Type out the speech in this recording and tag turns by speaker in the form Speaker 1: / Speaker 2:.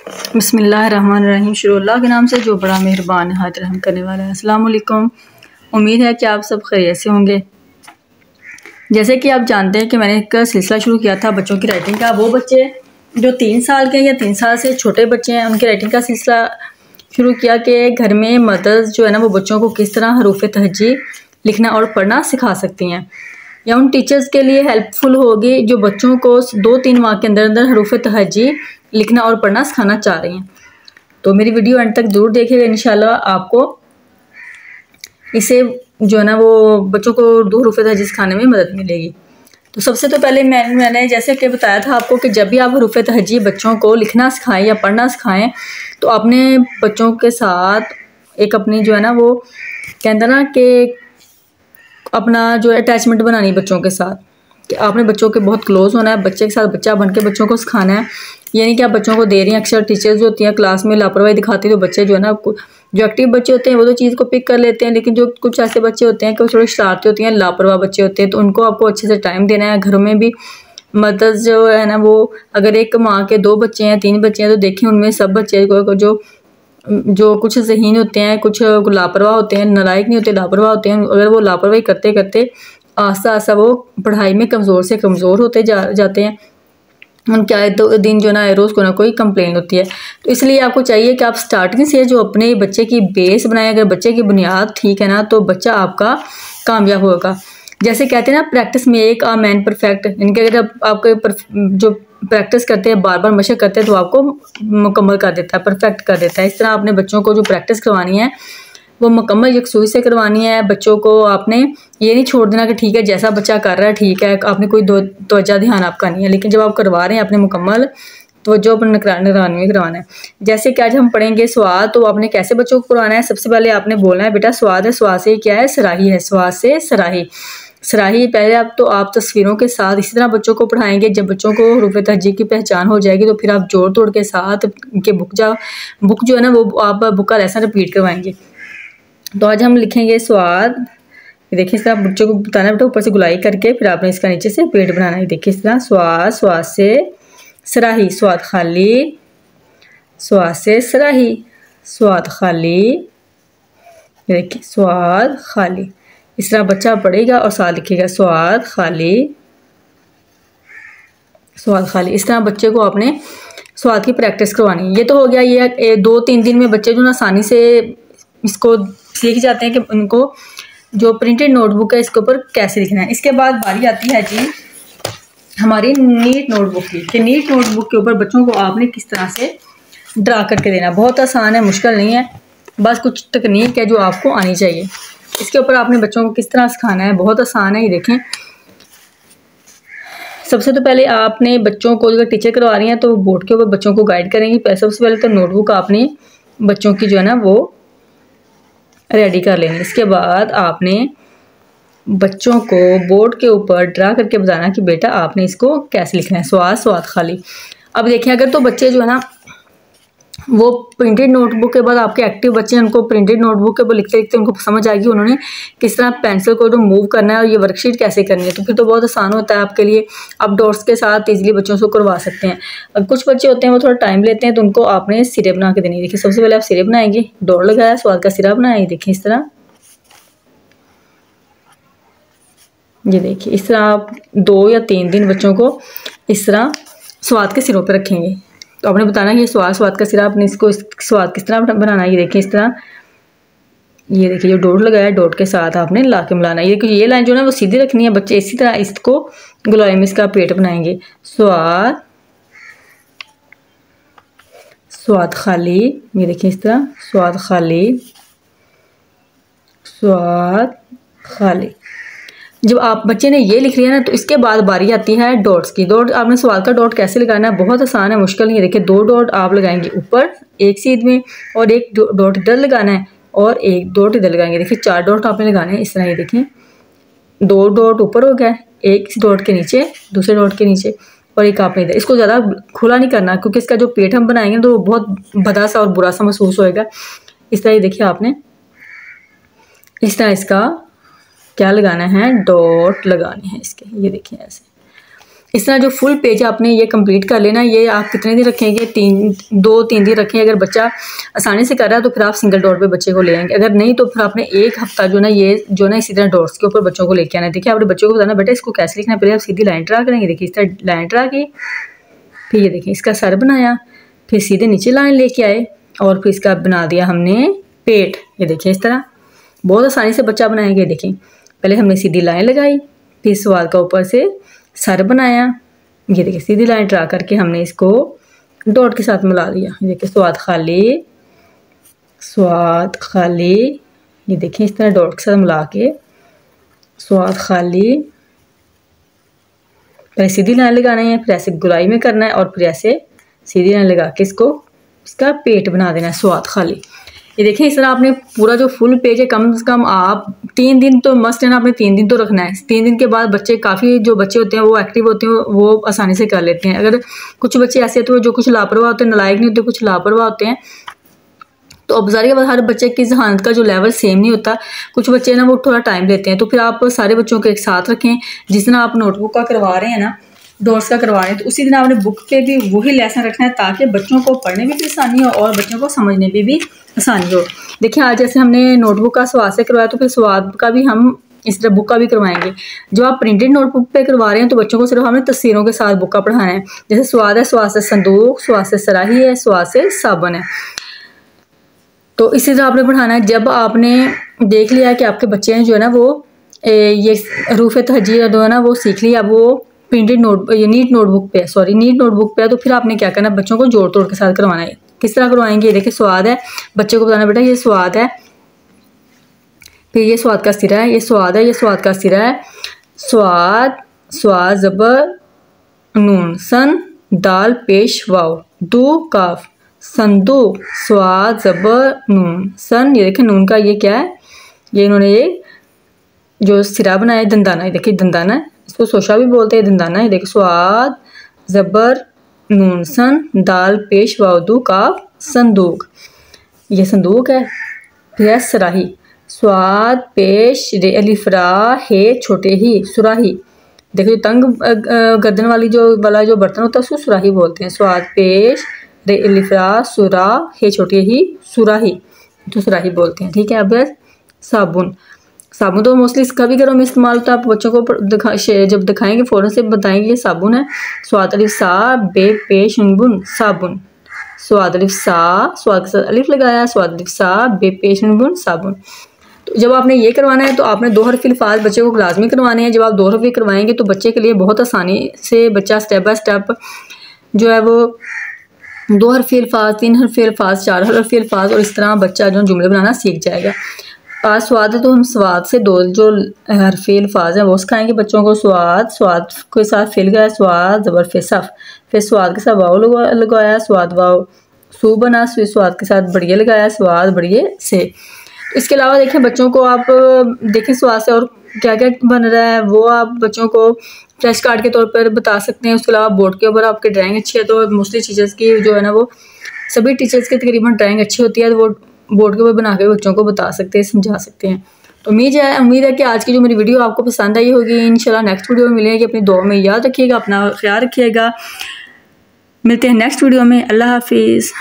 Speaker 1: बिस्मिल्लाहिर्रहमानिर्रहीम। शुरू अल्लाह के नाम से जो बड़ा मेहरबान है, हाथ रहम करने वाला है। अस्सलाम वालेकुम। उम्मीद है कि आप सब खैरियत से होंगे। जैसे कि आप जानते हैं कि मैंने एक सिलसिला शुरू किया था बच्चों की राइटिंग का। वो बच्चे जो 3 साल के या 3 साल से छोटे बच्चे हैं, उनकी राइटिंग का सिलसिला शुरू किया कि घर में मदर्स जो है ना, वो बच्चों को किस तरह हरूफ तहज्जी लिखना और पढ़ना सिखा सकती हैं, या उन टीचर्स के लिए हेल्पफुल होगी जो बच्चों को 2-3 माह के अंदर अंदर हरूफ तहज्जी लिखना और पढ़ना सिखाना चाह रही हैं। तो मेरी वीडियो एंड तक ज़रूर देखिएगा, इंशाल्लाह आपको इसे जो है ना वो बच्चों को हरूफ तहज्जी सिखाने में मदद मिलेगी। तो सबसे तो पहले मैंने जैसे कि बताया था आपको कि जब भी आप हरूफ तहज्जी बच्चों को लिखना सिखाएं या पढ़ना सिखाएं, तो अपने बच्चों के साथ एक अपनी जो है ना वो कहते ना कि अपना जो अटैचमेंट बनानी है बच्चों के साथ, कि आपने बच्चों के बहुत क्लोज होना है, बच्चे के साथ बच्चा बन के बच्चों को सिखाना है। यानी कि आप बच्चों को दे रही हैं। अक्सर टीचर्स जो होती हैं क्लास में लापरवाही दिखाती है, तो बच्चे जो है ना, जो एक्टिव बच्चे होते हैं वो तो चीज़ को पिक कर लेते हैं, लेकिन जो कुछ ऐसे बच्चे होते हैं कि वो थोड़ी शरारती होती हैं, लापरवाह बच्चे होते हैं, तो उनको आपको अच्छे से टाइम देना है। घरों में भी मदर्स जो है ना, वो अगर एक माँ के 2 बच्चे हैं 3 बच्चे हैं, तो देखें उनमें सब बच्चे को जो कुछ ज़हीन होते हैं, कुछ लापरवाह होते हैं, नालायक नहीं होते, लापरवाह होते हैं। अगर वो लापरवाही करते करते आस्ता आस्ता वो पढ़ाई में कमज़ोर से कमज़ोर होते जाते हैं। उनके आए तो दिन जो ना रोज़ को ना कोई कंप्लेन होती है। तो इसलिए आपको चाहिए कि आप स्टार्टिंग से जो अपने बच्चे की बेस बनाएं। अगर बच्चे की बुनियाद ठीक है ना, तो बच्चा आपका कामयाब होगा। जैसे कहते हैं ना, practice make a man perfect. इनके अगर आपके जो प्रैक्टिस करते हैं, बार बार मशक करते हैं, तो आपको मुकम्मल कर देता है, परफेक्ट कर देता है। इस तरह अपने बच्चों को जो प्रैक्टिस करवानी है वो मुकम्मल यकसुई से करवानी है। बच्चों को आपने ये नहीं छोड़ देना कि ठीक है जैसा बच्चा कर रहा है ठीक है, आपने कोई तवज्जो ध्यान आपका नहीं है, लेकिन जब आप करवा रहे हैं अपने मुकम्मल तो जो अपने निगरानी में करवाना है। जैसे कि आज हम पढ़ेंगे स्वाद, तो आपने कैसे बच्चों को करवाना है। सबसे पहले आपने बोलना है बेटा स्वाद है, स्वाद से क्या है, सराही है, स्वाद से सराही। सराही पहले आप तस्वीरों के साथ इसी तरह बच्चों को पढ़ाएंगे। जब बच्चों को हरूफ तहज्जी की पहचान हो जाएगी, तो फिर आप जोड़ तोड़ के साथ उनके बुक जो है ना, वो आप बुक का लेसन रिपीट करवाएंगे। तो आज हम लिखेंगे स्वाद। देखिए इस तरह बच्चों को बताना बेटा, ऊपर से गुलाई करके फिर आपने इसका नीचे से पेट बनाना है। देखिए इस तरह स्वाद, स्वाद से सराही, स्वाद खाली, स्वाद से सराही, स्वाद खाली। देखिए स्वाद खाली। इस तरह बच्चा पढ़ेगा और साथ लिखेगा स्वाद खाली, स्वाद खाली। इस तरह बच्चे को आपने स्वाद की प्रैक्टिस करवानी है। ये तो हो गया, ये 2-3 दिन में बच्चे जो ना आसानी से इसको सीख जाते हैं कि उनको जो प्रिंटेड नोटबुक है इसके ऊपर कैसे लिखना है। इसके बाद बारी आती है जी हमारी नीट नोटबुक की, कि नीट नोटबुक के ऊपर बच्चों को आपने किस तरह से ड्रा करके देना। बहुत आसान है, मुश्किल नहीं है, बस कुछ तकनीक है जो आपको आनी चाहिए। इसके ऊपर आपने बच्चों को किस तरह सिखाना है, बहुत आसान है। ये देखें, सबसे तो पहले आपने बच्चों को, अगर टीचर करवा रही हैं तो बोर्ड के ऊपर बच्चों को गाइड करेंगी। सबसे पहले तो नोटबुक आपने बच्चों की जो है ना वो रेडी कर लेंगे। इसके बाद आपने बच्चों को बोर्ड के ऊपर ड्रा करके बताना कि बेटा आपने इसको कैसे लिखना है, स्वाद, स्वाद खाली। अब देखिए, अगर तो बच्चे जो है ना वो प्रिंटेड नोटबुक के बाद आपके एक्टिव बच्चे हैं, उनको प्रिंटेड नोटबुक के ऊपर लिखते लिखते उनको समझ आएगी उन्होंने किस तरह पेंसिल को जो मूव करना है और ये वर्कशीट कैसे करनी है, तो फिर तो बहुत आसान होता है आपके लिए। आप डॉट्स के साथ इजीली बच्चों से करवा सकते हैं। अब कुछ बच्चे होते हैं वो थोड़ा टाइम लेते हैं, तो उनको आपने सिरे बना के देनी है। देखिए सबसे पहले आप सिरे बनाएंगे, डॉट लगाया, स्वाद का सिरा बनाया। देखिए इस तरह, ये देखिए इस तरह आप 2 या 3 दिन बच्चों को इस तरह स्वाद के सिरों पर रखेंगे। तो आपने बताना कि स्वाद का सिरा आपने इसको स्वाद किस तरह बनाना है। ये देखिए इस तरह, ये देखिए जो डॉट लगाया है, डॉट के साथ आपने ला के मिलाना है। ये लाइन जो है ना वो सीधी रखनी है। बच्चे इसी तरह इसको गुलाई में इसका पेट बनाएंगे। स्वाद, स्वाद खाली। ये देखिए इस तरह स्वाद खाली, स्वाद खाली। जब आप बच्चे ने ये लिख लिया ना, तो इसके बाद बारी आती है डॉट्स की। डॉट आपने स्वाद का डॉट कैसे लगाना है, बहुत आसान है, मुश्किल नहीं है। देखिए 2 डॉट आप लगाएंगे ऊपर एक सीध में, और 1 डॉट इधर लगाना है और 1 डॉट इधर लगाएंगे। देखिए 4 डॉट आपने लगाने हैं इस तरह। ये देखिए 2 डॉट ऊपर हो गया, 1 डॉट के नीचे, दूसरे डॉट के नीचे, और 1 आपने इधर। इसको ज़्यादा खुला नहीं करना, क्योंकि इसका जो पेट हम बनाएंगे तो बहुत भदा सा और बुरा सा महसूस होएगा। इस तरह ये देखिए आपने इस तरह इसका क्या लगाना है, डॉट लगाने हैं इसके। ये देखिए ऐसे इस तरह जो फुल पेज आपने ये कंप्लीट कर लेना। ये आप कितने दिन रखेंगे, 2-3 दिन रखें। अगर बच्चा आसानी से कर रहा है तो फिर आप सिंगल डॉट पे बच्चे को ले आएंगे, अगर नहीं तो फिर आपने 1 हफ्ता जो ना ये जो ना इसी तरह डॉट्स के ऊपर बच्चों को लेके आना है। देखिए आपने बच्चों को बताना बेटा इसको कैसे लिखना है, पहले आप सीधी लाइन ड्रा करेंगे, देखिए इस तरह लाइन ड्रा की, फिर ये देखिए इसका सर बनाया, फिर सीधे नीचे लाइन लेके आए और फिर इसका बना दिया हमने पेट। ये देखिए इस तरह बहुत आसानी से बच्चा बनाएंगे। देखिए पहले हमने सीधी लाइन लगाई, फिर सवाल का ऊपर से सर बनाया, ये देखिए सीधी लाइन ड्रा करके हमने इसको डॉट के साथ मिला दिया। ये देखिए स्वाद खाली, ये देखिए इस तरह डॉट के साथ मिला के स्वाद खाली, पहले सीधी लाइन लगानी है, फिर ऐसे गुलाई में करना है और फिर ऐसे सीधी लाइन लगा के इसका पेट बना देना है स्वाद खाली। ये देखिए इस तरह आपने पूरा जो फुल पेज है कम से कम आप 3 दिन तो मस्ट है ना, आपने 3 दिन तो रखना है। 3 दिन के बाद बच्चे काफ़ी जो बच्चे होते हैं वो एक्टिव होते हैं, वो आसानी से कर लेते हैं। अगर कुछ बच्चे ऐसे होते हैं जो कुछ लापरवाह होते हैं, नालायक नहीं होते, कुछ लापरवाह होते हैं, तो अब ज़ाहिर है हर बच्चे की जहानत का जो लेवल सेम नहीं होता। कुछ बच्चे ना वो थोड़ा टाइम लेते हैं, तो फिर आप सारे बच्चों को एक साथ रखें। जिस दिन आप नोटबुक का करवा रहे हैं ना, डॉट्स का करवा रहे हैं, तो उसी दिन आपने बुक पे भी वही लेसन रखना है ताकि बच्चों को पढ़ने में भी आसानी हो और बच्चों को समझने में भी आसानी हो। देखिए आज जैसे हमने नोटबुक का स्वाद से करवाया, तो फिर स्वाद का भी हम इस तरह बुक का भी करवाएंगे। जो आप प्रिंटेड नोटबुक पे करवा रहे हैं तो बच्चों को सिर्फ हमने तस्वीरों के साथ बुक का पढ़ाना है। जैसे स्वाद है, स्वाद से संदूक, स्वाद से सराही है, स्वाद से साबुन है, तो इसी तरह आपने पढ़ाना है। जब आपने देख लिया कि आपके बच्चे हैं जो है ना वो ये हरूफ तहजीर जो है ना वो सीख लिया, अब वो प्रिंटेड नीट नोटबुक पे है, तो फिर आपने क्या करना है, बच्चों को जोड़ तोड़ के साथ करवाना है। किस तरह करवाएंगे, देखिए स्वाद है, बच्चे को बताना बेटा ये स्वाद है, फिर ये स्वाद का सिरा है, ये स्वाद है, ये स्वाद का सिरा है, स्वाद ज़बर नून, सन दाल पेश वाव, दो काफ, संदूक, स्वाद ज़बर नून सन। ये देखिए नून का ये क्या है, ये इन्होंने ये जो सिरा बनाया है दंदाना, ये देखिए दंदाना है, इसको सोशा भी बोलते हैं, दंदाना। ये देखिए स्वाद ज़बर नून सन दाल पेश वाव दो काफ संदूक, ये संदूक है। फिर है सराही, स्वाद पेश रे अलिफरा है छोटे ही सुराही। देखिए तंग गर्दन वाला जो बर्तन होता है उसको सुराही बोलते हैं। स्वाद पेश रे अलिफरा सुरा है छोटे ही सुराही, तो सुराही बोलते हैं, ठीक है। अब साबुन तो मोस्टली इसका भी घरों में इस्तेमाल होता है। आप बच्चों को जब दिखाएंगे फ़ौरन से बताएंगे ये साबुन है। स्वाद अलिफ सा बे पेश बुन साबुन, स्वाद अलिफ सा, स्वाद के साथ अलिफ लगाया, स्वाद अलिफ सा बे पेश बुन साबुन। तो जब आपने ये करवाना है तो आपने 2 हरफ़ी अल्फाज बच्चे को लाजमी करवाने हैं। जब आप 2 हरफ़ी करवाएंगे तो बच्चे के लिए बहुत आसानी से बच्चा स्टेप बाय स्टेप जो है वो 2 हरफ़ी अल्फाज, 3 हरफ़ी अल्फाज, 4 हरफ़ी अल्फाज और इस तरह बच्चा जो जुमले बनाना सीख जाएगा। पास स्वाद है तो हम स्वाद से 2 जो हरफ़ी अल्फाज हैं वो सिखाएंगे बच्चों को। स्वाद के साथ फिल गया, स्वाद ज़बर फे सफ़, फिर स्वाद के साथ वाव लगाया, स्वाद वाव सू बना, फिर स्वाद के साथ बढ़िया लगाया, स्वाद बढ़िया से। इसके अलावा देखें बच्चों को आप देखें स्वाद से और क्या क्या बन रहा है वो आप बच्चों को फ्लैश कार्ड के तौर पर बता सकते हैं। उसके अलावा बोर्ड के ऊपर आपकी ड्राइंग अच्छी है तो मोस्टली टीचर्स की जो है ना वो सभी टीचर्स की तकरीबन ड्राइंग अच्छी होती है, तो वो बोर्ड के ऊपर बना के बच्चों को बता सकते हैं, समझा सकते हैं। तो उम्मीद है कि आज की जो मेरी वीडियो आपको पसंद आई होगी। इंशाल्लाह नेक्स्ट वीडियो में मिलेंगे। अपनी दुआ में याद रखिएगा, अपना ख्याल रखिएगा। मिलते हैं नेक्स्ट वीडियो में। अल्लाह हाफिज़।